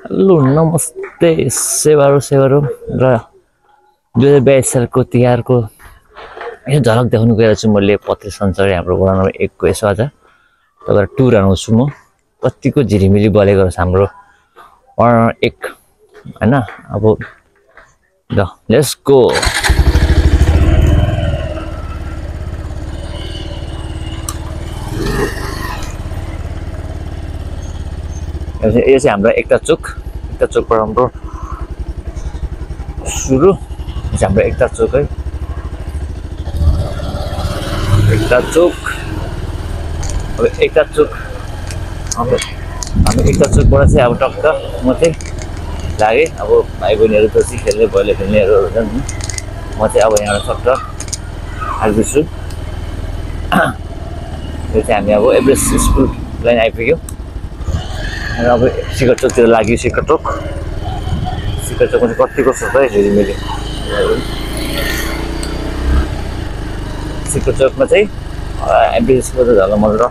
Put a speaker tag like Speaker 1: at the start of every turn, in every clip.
Speaker 1: Hello नमस्ते सेवारो सेवारो र 2022 सालको तिहारको यो झलक देखाउनु गएर छु मैले पत्र सञ्चार हाम्रो वडा नम्बर 1 को यसो आज तपाईहरु टुर आउँछु म कतिको झिलिमिली बलेको छ हाम्रो वडा नम्बर 1 हैन अब ल लेट्स गो यो चाहिँ हाम्रो एकता चोकबाट हाम्रो सुरु हाम्रो एकता चोक है एकता चोक अब एकता चोक हाम्रो एकता चोकबाट चाहिँ अब टक्क म चाहिँ लागे अब भाइ बहिनीहरु दोसी खेल्ने भैलो खेल्नेहरु हुन्छन् म चाहिँ अब यहाँबाट टक्क आइपुग्छु यो चाहिँ हामी अब एभरेस्ट स्कुल लाइन आइपुग्यो अब शिखर चोकतिर लाग्यो शिखर चोकमा चाहिँ कतिको छ त झिलिमिली शिखर चोकमा चाहिँ एभरेस्ट स्कुल त झलमल र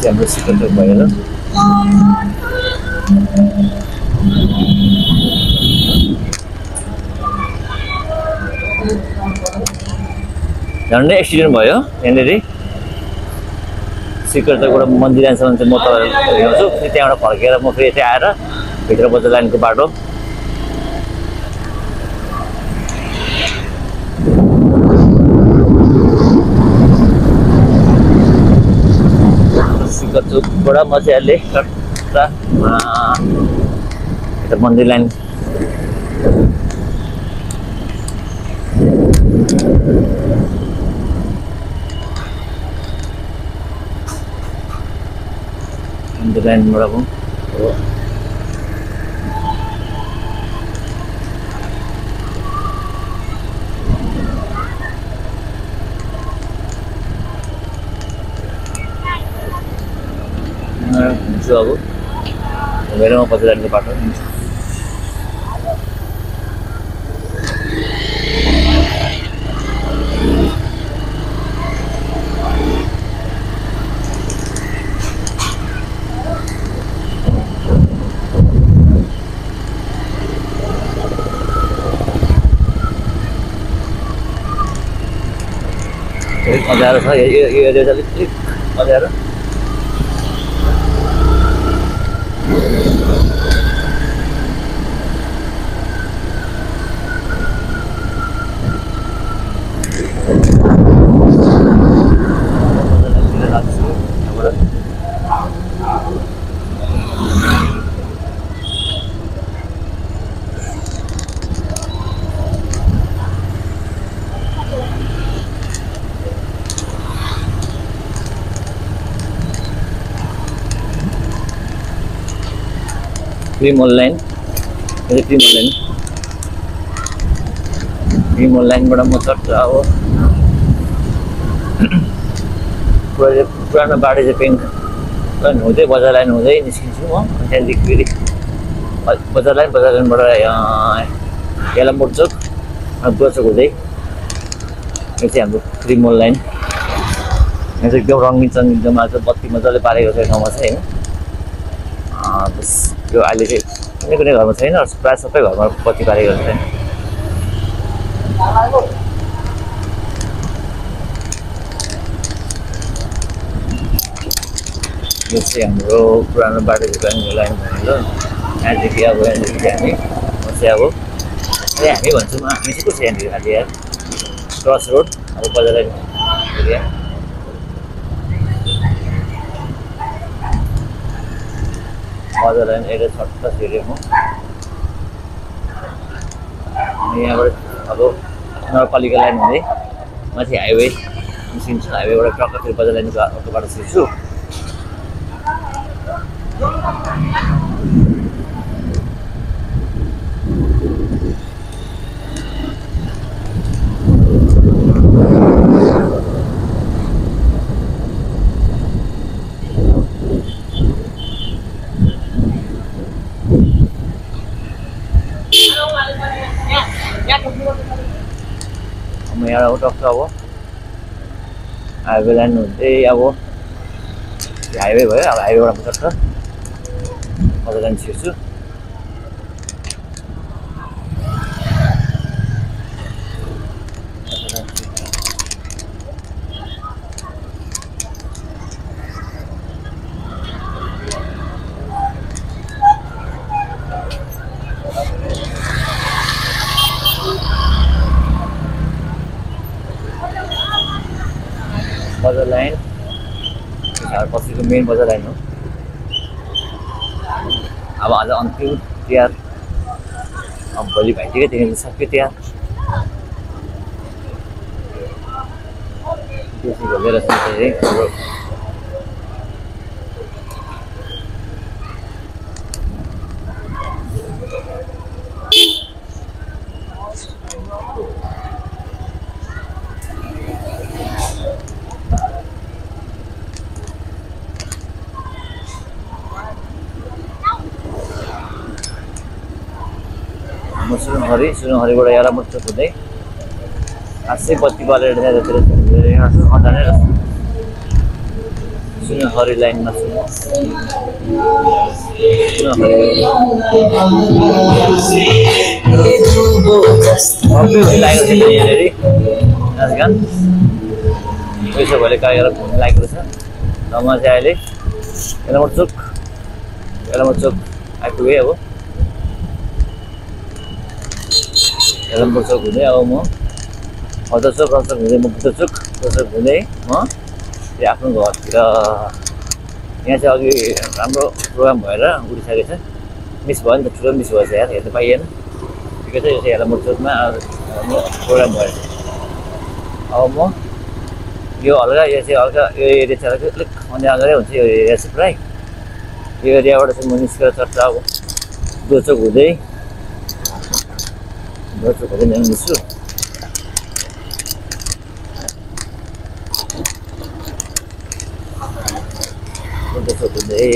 Speaker 1: हाम्रो शिखर चोक भयो ल झन्डै एक्सिडेन्ट भयो यहाँनिर शिखर चोकबाट मन्दिर जान्छन् चाहिँ म तपाईँहरुलाई ल्याउँछु फेरि त्यहाँबाट फर्केर म फेरि यतै आएर भित्र बजार लाइनको बाटो शिखर चोकबाट म चाहिँ अहिले यता मन्दिर लाइन लाइनबाट म हुन्छु अब मेरोमा पछि लाइनको बाटो अँध्यारो छ यो एरिया चाहिँ अलिक अँध्यारो क्रिमल लाइन क्रिमल लाइनबाट म चट्ट अब पुरानो बाटो चाहिँ पेङ हुँदै बजार लाइन हुँदै निस्किन्छु म त्यहाँदेखि फेरि बजार लाइनबाट यलामोड चोक बुवा चोक हुँदै यो चाहिँ हाम्रो क्रिमल लाइन यहाँ चाहिँ एकदम रङ्गिन चङ्गिन एकदम आज बत्ती मजाले पारेको छ ठाउँमा चाहिँ होइन यो अहिले चाहिँ कुनै कुनै घरमा छैन प्रायः सबै घरमा बत्ती पारेको छ यो चाहिँ हाम्रो पुरानो बाटो झुकाउने लाइन भयो ल यहाँदेखि अब यहाँदेखि हामी म चाहिँ अब हामी भन्छौँ हामी चाहिँ कसरी यहाँनिर खालि यार क्रस रोड अब बजार लाइन एरिया बजार लाइन एरिया छट्ट छिर्यो म यहाँबाट अब नगरपालिका लाइन हुँदै माथि हाइवे निस्किन्छु हाइवेबाट टक्क फेरि बजार लाइनको अटोबाट छिर्छु म यहाँ टक्क अब हाइवे लाइन हुँदै अब हाइवे भयो अब हाइवेबाट म चट्ट बजार लाइन छिर्छु बजार लाइन पछिको मेन बजार लाइन हो अब आज अन्तिम तिहार अब भोलि भाइटिकै देखि सक्यो तिहार देउसी भोलेर चाहिँ हाम्रो सुनहरीबाट यालामुट हुँदै खासै बत्ती बालेर त्यतातिर अँधानेर सुनहरी लाइनमा छु लागेको छ यहाँनिर नाचगान पैसा भोलि कार्यक्रम लागेको छ र म चाहिँ अहिले यालामुट चोक आइपुगेँ अब यालामुट चोक हुँदै अब म हदर चोक रचोक हुँदै म बुद्ध चोक हुँदै म त्यो आफ्नो घरतिर यहाँ चाहिँ अघि राम्रो प्रोग्राम भएर उडिसकेको छ मिस भयो नि त ठुलो मिस भएछ यार हेर्नु पाइएन ठिकै छ यो चाहिँ यालामुट चोकमा प्रोग्राम भएछ अब म यो हल्का यो चाहिँ हल्का यो एरिया चाहिँ हल्का अलिक अन्य हुन्छ यो एरिया चाहिँ प्रायः यो एरियाबाट चाहिँ म निस्केर चट्ट अब दोचोक हुँदै निस्छु दोचोक हुँदै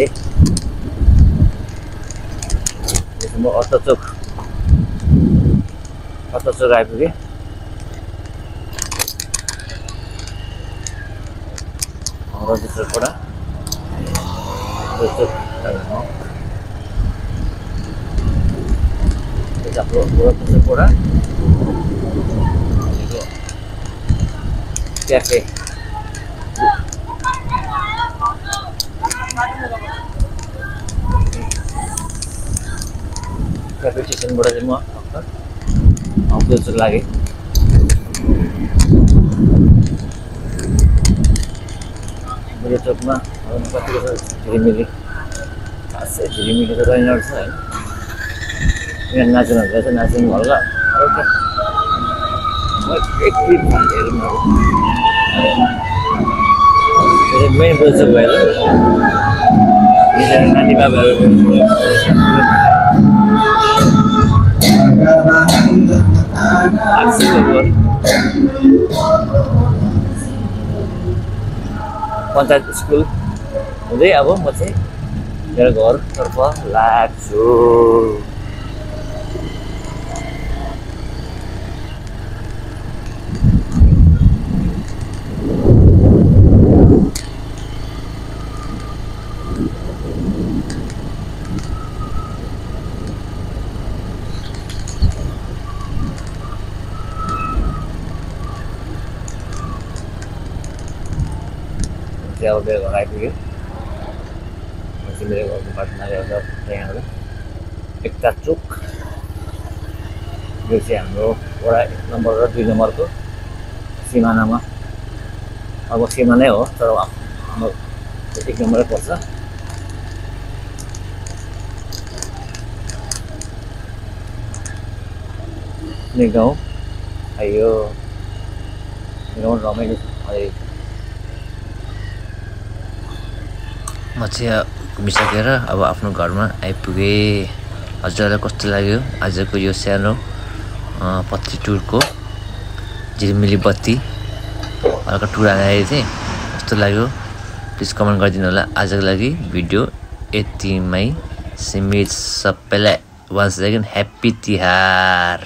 Speaker 1: म अर्थ चोक आइपुगेँ चोकबाट क्याफे स्टेसनबाट चाहिँ म दोचोक लागेँ बुढो चोकमा कतिको छ झिलिमिली खासै झिलिमिली त रहेन रहेछ होइन यहाँ नाच्नु रहेछ नाच्नु हल्का मेन बुझ्छु भएर नानी बाबाहरू पञ्चायत स्कुल हुँदै अब म चाहिँ मेरो घरतर्फ लाग्छु अब मेरो घर आइपुग्यो मेरो घरको बाटोमा एउटा यहाँबाट एकता चोक यो चाहिँ हाम्रो वडा 1 नम्बर र 2 नम्बरको सिमानामा अब सिमानै हो तर हाम्रो 1 नम्बरै पर्छ यो गाउँ आयो गाउँ रमाइलो म चाहिँ घुमिसकेर अब आफ्नो घरमा आइपुगेँ हजुरलाई कस्तो लाग्यो आजको यो सानो पत्ती टुरको झिलिमिली बत्ती हल्का टुर आए थिएँ कस्तो लाग्यो प्लिज कमेन्ट गरिदिनु होला आजको लागि भिडियो यतिमै सीमित सबैलाई वन्स अगेन ह्याप्पी तिहार।